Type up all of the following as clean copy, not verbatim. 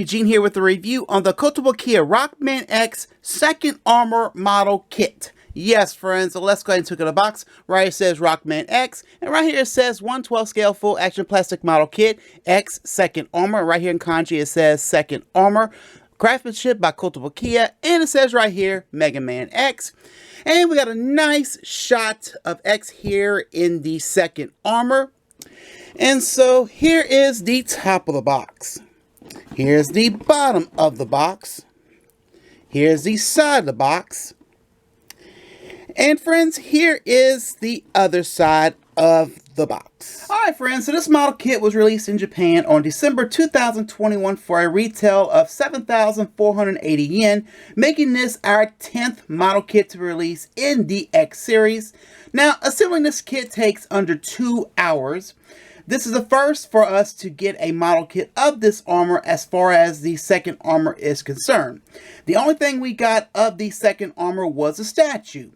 Eugene here with a review on the Kotobukiya Rockman X second armor model kit. Yes, friends, so let's go ahead and take it in the box. Right here it says Rockman X, and right here it says 1/12 scale full action plastic model kit, X second armor. Right here in kanji it says second armor. Craftsmanship by Kotobukiya, and it says right here Megaman X. And we got a nice shot of X here in the second armor. And so here is the top of the box. Here's the bottom of the box. Here's the side of the box. And friends, here is the other side of the box. Alright friends, so this model kit was released in Japan on December 2021 for a retail of 7,480 yen, making this our 10th model kit to release in the X series. Now, assembling this kit takes under 2 hours. This is the first for us to get a model kit of this armor as far as the second armor is concerned. The only thing we got of the second armor was a statue.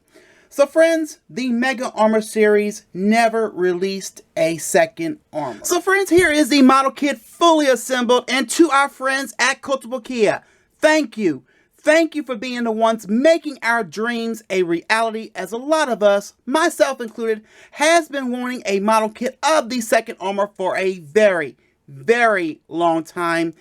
So friends, the Mega Armor series never released a second armor. So friends, here is the model kit fully assembled, and to our friends at Kotobukiya, thank you. Thank you for being the ones making our dreams a reality, as a lot of us, myself included, has been wanting a model kit of the second armor for a very, very long time.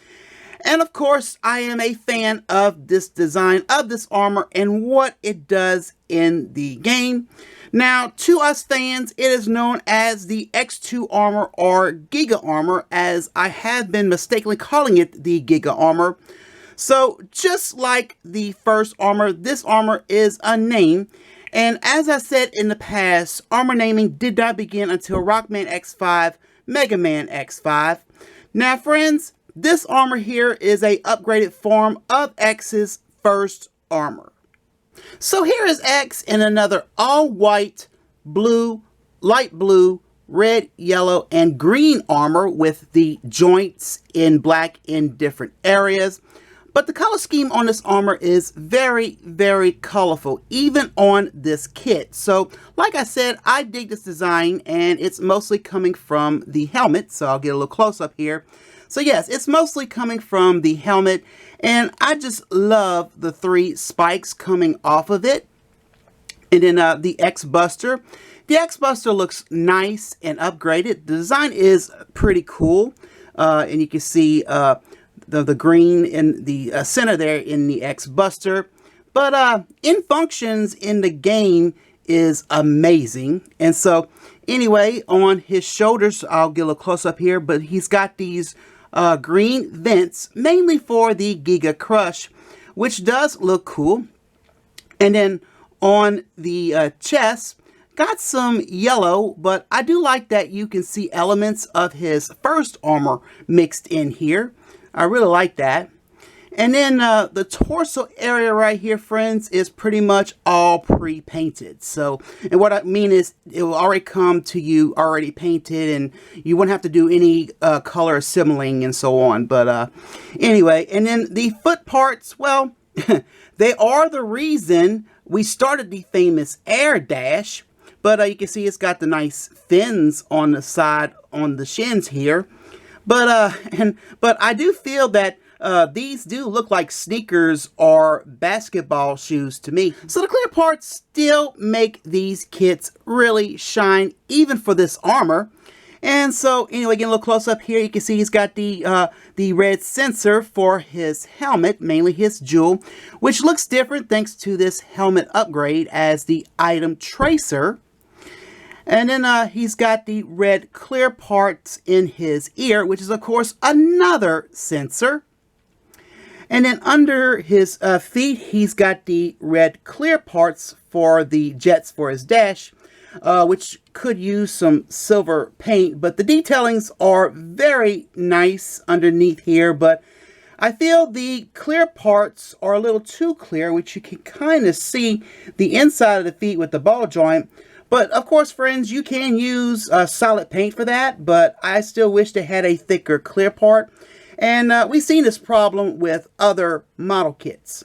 And of course, I am a fan of this design of this armor and what it does in the game. Now, to us fans, it is known as the X2 armor or Giga armor, as I have been mistakenly calling it the Giga armor. So just like the first armor, this armor is a name. And as I said in the past, armor naming did not begin until Rockman X5, Megaman X5. Now friends, this armor here is a upgraded form of X's first armor. So here is X in another all white, blue, light blue, red, yellow, and green armor with the joints in black in different areas. But the color scheme on this armor is very, very colorful, even on this kit. So, like I said, I dig this design, and it's mostly coming from the helmet. So I'll get a little close up here. So yes, it's mostly coming from the helmet, and I just love the 3 spikes coming off of it. And then the X-Buster. The X-Buster looks nice and upgraded. The design is pretty cool, and you can see the green in the center there in the X-Buster. But in functions in the game is amazing. And so anyway, on his shoulders, I'll get a little close up here, but he's got these green vents, mainly for the Giga Crush, which does look cool. And then on the chest, got some yellow, but I do like that you can see elements of his first armor mixed in here. I really like that. And then the torso area right here, friends, is pretty much all pre-painted. So, and what I mean is it will already come to you already painted, and you wouldn't have to do any color assembling and so on. But anyway, and then the foot parts, well, they are the reason we started the famous air dash. But you can see it's got the nice fins on the side, on the shins here. But I do feel that these do look like sneakers or basketball shoes to me. So the clear parts still make these kits really shine, even for this armor. And so anyway, getting a little close up here, you can see he's got the red sensor for his helmet, mainly his jewel, which looks different thanks to this helmet upgrade as the item tracer. And then he's got the red clear parts in his ear, which is, of course, another sensor. And then under his feet, he's got the red clear parts for the jets for his dash, which could use some silver paint. But the detailings are very nice underneath here. But I feel the clear parts are a little too clear, which you can kind of see the inside of the feet with the ball joint. But of course, friends, you can use solid paint for that, but I still wish they had a thicker clear part. And we've seen this problem with other model kits.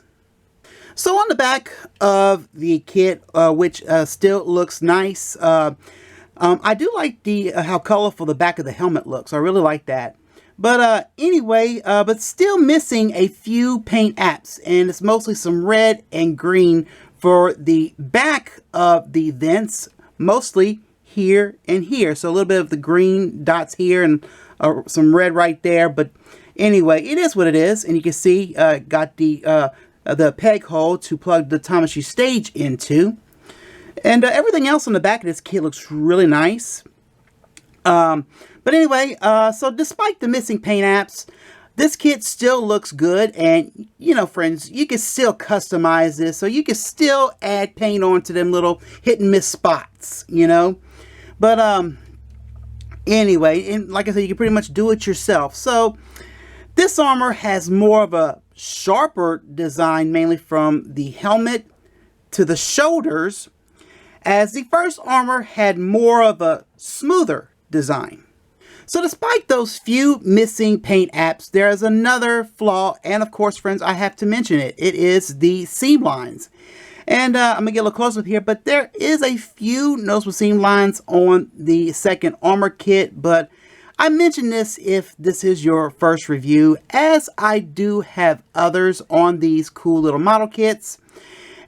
So on the back of the kit, which still looks nice, I do like how colorful the back of the helmet looks. I really like that. But anyway, but still missing a few paint apps, and it's mostly some red and green for the back of the vents, mostly here and here. So a little bit of the green dots here and some red right there. But anyway, it is what it is, and you can see got the peg hole to plug the Tamashii stage into, and everything else on the back of this kit looks really nice. But anyway, so despite the missing paint apps, this kit still looks good, and you know, friends, you can still customize this, so you can still add paint onto them little hit and miss spots, you know. But anyway, and like I said, you can pretty much do it yourself. So this armor has more of a sharper design, mainly from the helmet to the shoulders, as the first armor had more of a smoother design. So despite those few missing paint apps, there is another flaw, and of course, friends, I have to mention it. It is the seam lines. And I'm going to get a little close up here, but there is a few noticeable seam lines on the second armor kit, but I mention this if this is your first review, as I do have others on these cool little model kits.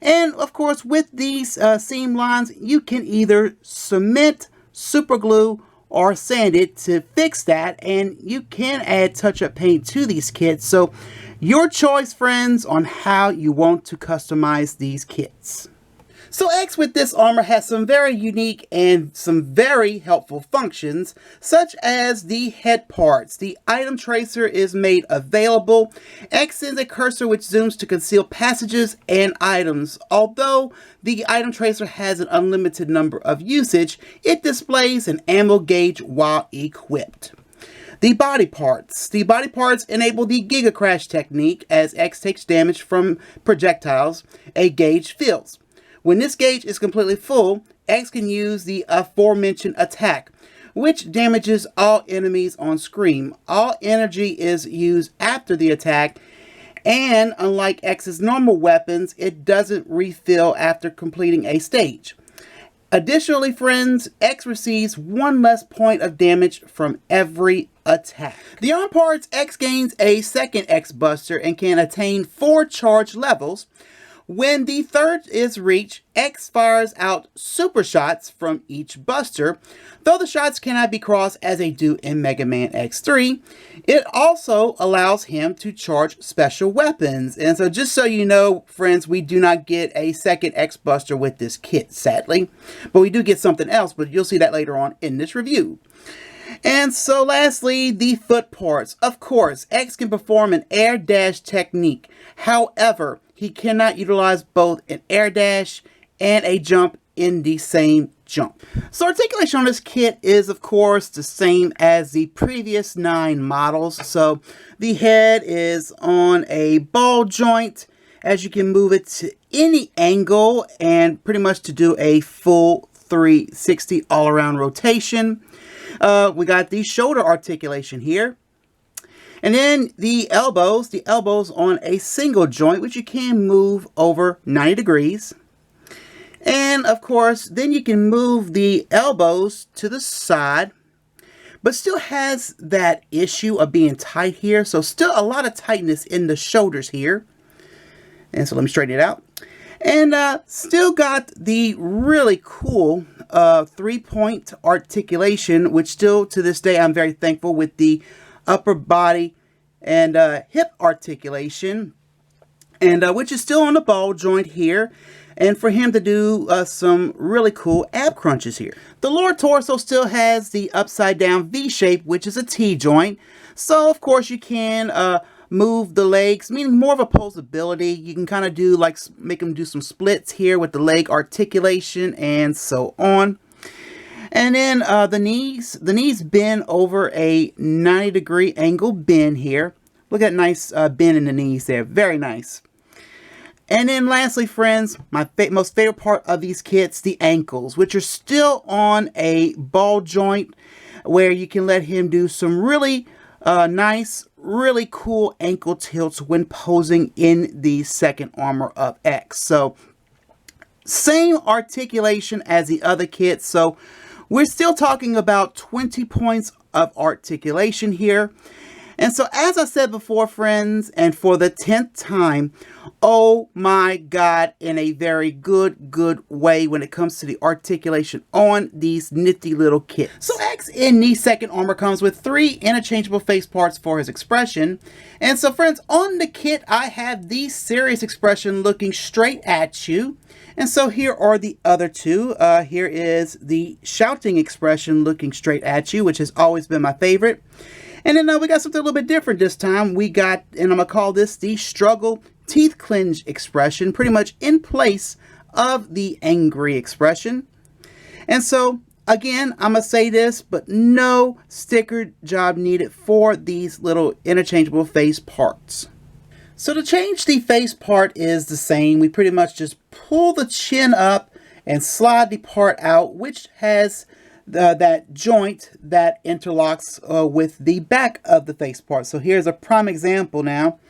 And of course, with these seam lines, you can either cement, super glue, or sand it to fix that, and you can add touch-up paint to these kits. So your choice, friends, on how you want to customize these kits. So X with this armor has some very unique and some very helpful functions, such as the head parts. The item tracer is made available. X sends a cursor which zooms to conceal passages and items. Although the item tracer has an unlimited number of usage, it displays an ammo gauge while equipped. The body parts. The body parts enable the Giga Crash technique. As X takes damage from projectiles, a gauge fills. When this gauge is completely full, X can use the aforementioned attack, which damages all enemies on screen. All energy is used after the attack, and unlike X's normal weapons, it doesn't refill after completing a stage. Additionally, friends, X receives one less point of damage from every attack. The arm parts, X gains a second X Buster and can attain 4 charge levels. When the third is reached, X fires out super shots from each buster. Though the shots cannot be crossed as they do in Mega Man X3, it also allows him to charge special weapons. And so just so you know, friends, we do not get a second X Buster with this kit, sadly. But we do get something else, but you'll see that later on in this review. And so lastly, the foot parts. Of course, X can perform an air dash technique. However, he cannot utilize both an air dash and a jump in the same jump. So articulation on this kit is, of course, the same as the previous 9 models. So the head is on a ball joint, as you can move it to any angle and pretty much to do a full 360 all-around rotation. We got the shoulder articulation here. And then the elbows on a single joint, which you can move over 90 degrees. And of course, then you can move the elbows to the side, but still has that issue of being tight here. So still a lot of tightness in the shoulders here. And so let me straighten it out. And still got the really cool 3-point articulation, which still to this day I'm very thankful with the upper body and hip articulation, and which is still on the ball joint here, and for him to do some really cool ab crunches here. The lower torso still has the upside down V shape, which is a T joint, so of course you can move the legs, meaning more of a posability. You can kind of do like make them do some splits here with the leg articulation and so on. And then the knees bend over a 90-degree angle bend here. Look at that nice bend in the knees there. Very nice. And then lastly, friends, my most favorite part of these kits, the ankles, which are still on a ball joint, where you can let him do some really nice, really cool ankle tilts when posing in the second armor of X. So same articulation as the other kits. So we're still talking about 20 points of articulation here. And so, as I said before, friends, and for the 10th time, oh my God, in a very good way when it comes to the articulation on these nifty little kits. So X in the second armor comes with 3 interchangeable face parts for his expression. And so, friends, on the kit, I have the serious expression looking straight at you. And so here are the other 2. Here is the shouting expression looking straight at you, which has always been my favorite. And then we got something a little bit different this time. We got, and I'm going to call this the struggle teeth clench expression, pretty much in place of the angry expression. And so, again, I'm going to say this, but no sticker job needed for these little interchangeable face parts. So to change the face part is the same. We pretty much just pull the chin up and slide the part out, which has that joint that interlocks with the back of the face part. So here's a prime example now.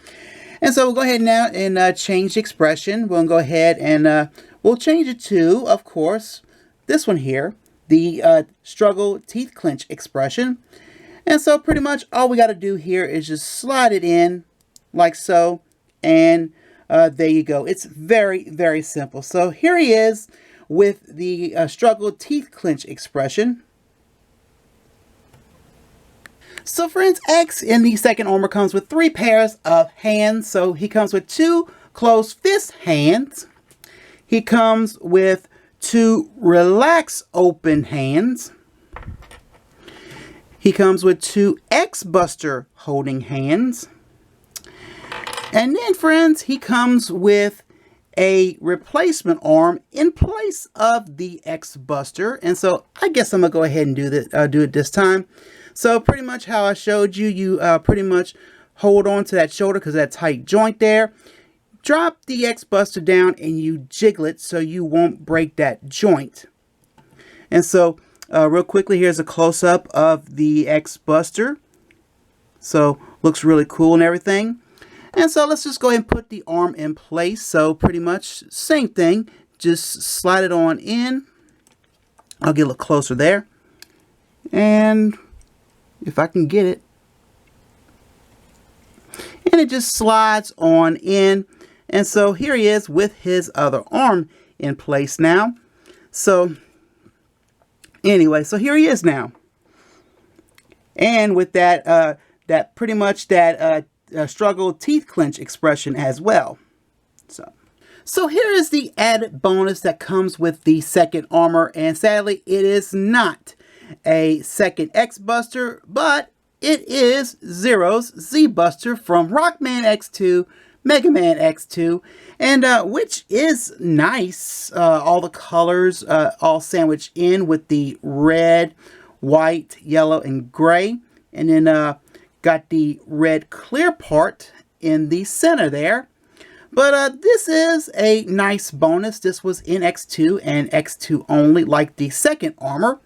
And so we'll go ahead now and change the expression. We'll go ahead and we'll change it to, of course, this one here, the struggle teeth clench expression. And so pretty much all we got to do here is just slide it in like so. And there you go. It's very simple. So here he is with the struggle teeth clench expression. So friends, X in the second armor comes with 3 pairs of hands. So he comes with 2 closed fist hands. He comes with 2 relaxed open hands. He comes with 2 X-Buster holding hands. And then, friends, he comes with a replacement arm in place of the X-Buster. And so I guess I'm going to go ahead and do it this time. So pretty much how I showed you, you pretty much hold on to that shoulder because that tight joint there. Drop the X-Buster down and you jiggle it so you won't break that joint. And so real quickly, here's a close-up of the X-Buster. So looks really cool and everything. And so let's just go ahead and put the arm in place. So pretty much same thing. Just slide it on in. I'll get a little closer there. And if I can get it. And it just slides on in. And so here he is with his other arm in place now. So anyway, so here he is now. And with that, that pretty much that struggle teeth clench expression as well. So here is the added bonus that comes with the second armor, and sadly it is not a second X-Buster, but it is Zero's Z-Buster from Rockman X2, Megaman X2, and which is nice. All the colors all sandwiched in with the red, white, yellow, and gray, and then got the red clear part in the center there. But this is a nice bonus. This was in X2 and X2 only, like the second armor.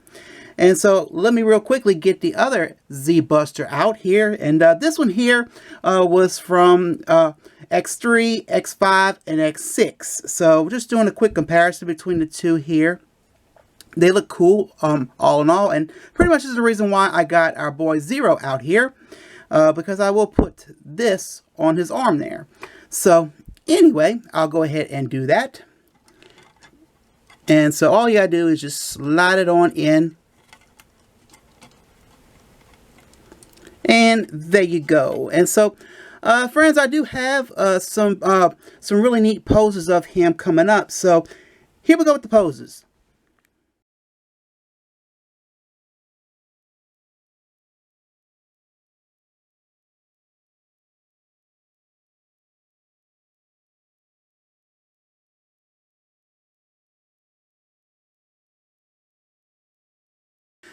And so let me real quickly get the other Z-Buster out here. And this one here was from X3, X5, and X6. So just doing a quick comparison between the two here. They look cool, all in all, and pretty much is the reason why I got our boy Zero out here, because I will put this on his arm there. So anyway, I'll go ahead and do that. And so all you gotta do is just slide it on in. And there you go. And so, friends, I do have some really neat poses of him coming up. So here we go with the poses.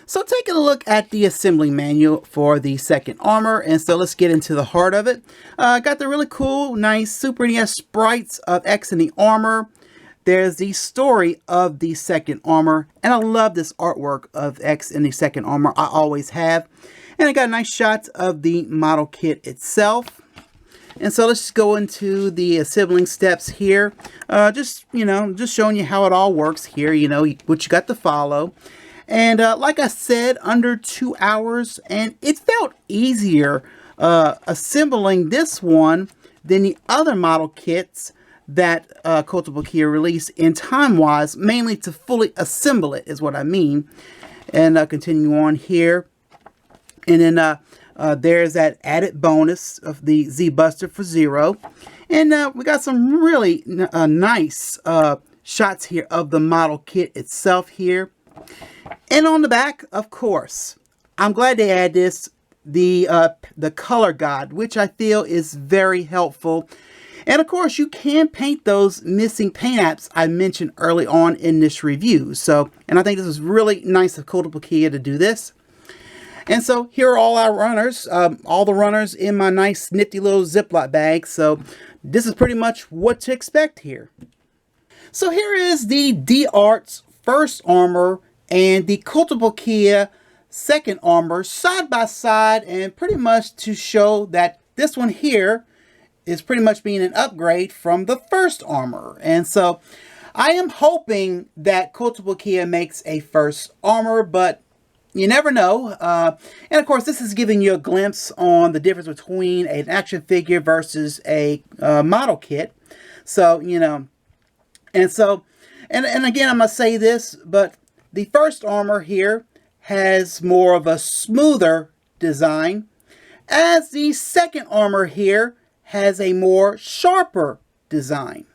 So taking a look at the assembly manual for the second armor, and so let's get into the heart of it. Got the really cool, nice Super NES sprites of X in the armor. There's the story of the second armor, and I love this artwork of X in the second armor. I always have. And I got nice shots of the model kit itself. And so let's just go into the assembling steps here. Just showing you how it all works here, what you got to follow. And like I said, under 2 hours, and it felt easier assembling this one than the other model kits that Kotobukiya released in time-wise, mainly to fully assemble it is what I mean. And continue on here. And then there's that added bonus of the Z-Buster for Zero. And we got some really nice shots here of the model kit itself here. And on the back, of course, I'm glad they add this, the color guide, which I feel is very helpful. And of course, you can paint those missing paint apps I mentioned early on in this review. So, and I think this is really nice of Kotobukiya to do this. And so here are all our runners, all the runners in my nice nifty little Ziploc bag. So this is pretty much what to expect here. So here is the D-Arts first armor and the Kotobukiya second armor side by side, and pretty much to show that this one here is pretty much being an upgrade from the first armor. And so I am hoping that Kotobukiya makes a first armor, but you never know. And of course, this is giving you a glimpse on the difference between an action figure versus a model kit. So, you know, and so, and again, I'm going to say this, but the first armor here has more of a smoother design, as the second armor here has a more sharper design.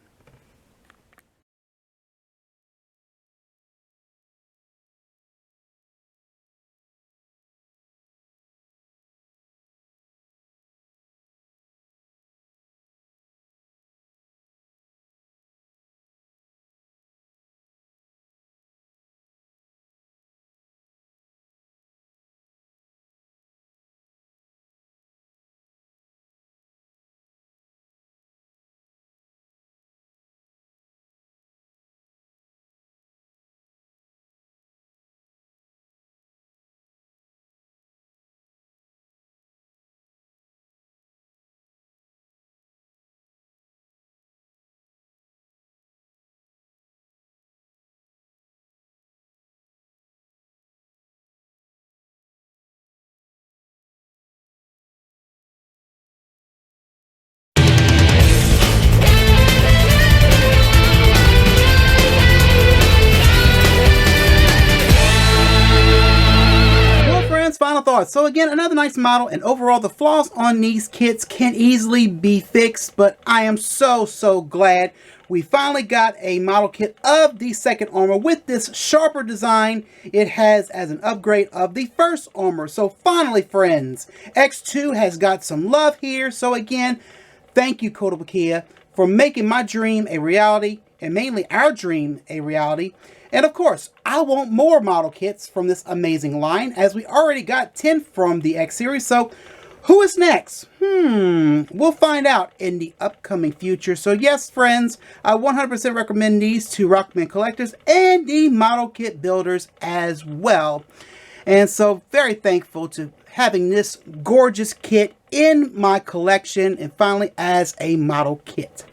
Final thoughts. So again, another nice model, and overall the flaws on these kits can easily be fixed, but I am so glad we finally got a model kit of the second armor with this sharper design it has as an upgrade of the first armor. So finally, friends, X2 has got some love here. So again, thank you, Kotobukiya, for making my dream a reality, and mainly our dream a reality. And of course, I want more model kits from this amazing line, as we already got 10 from the X series. So who is next? We'll find out in the upcoming future. So yes, friends, I 100% recommend these to Rockman collectors and the model kit builders as well. And so very thankful to having this gorgeous kit in my collection, and finally as a model kit.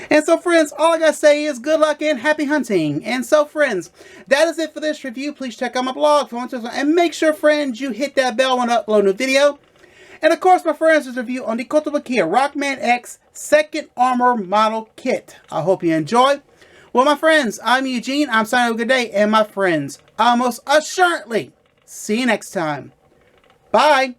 And so, friends, all I gotta say is good luck and happy hunting. And so, friends, that is it for this review. Please check out my blog for more, and make sure, friends, you hit that bell when I upload a new video. And of course, my friends, this review on the Kotobukiya Rockman X second armor model kit. I hope you enjoy. Well, my friends, I'm Eugene. I'm signing off. Good day, and my friends, I most assuredly see you next time. Bye.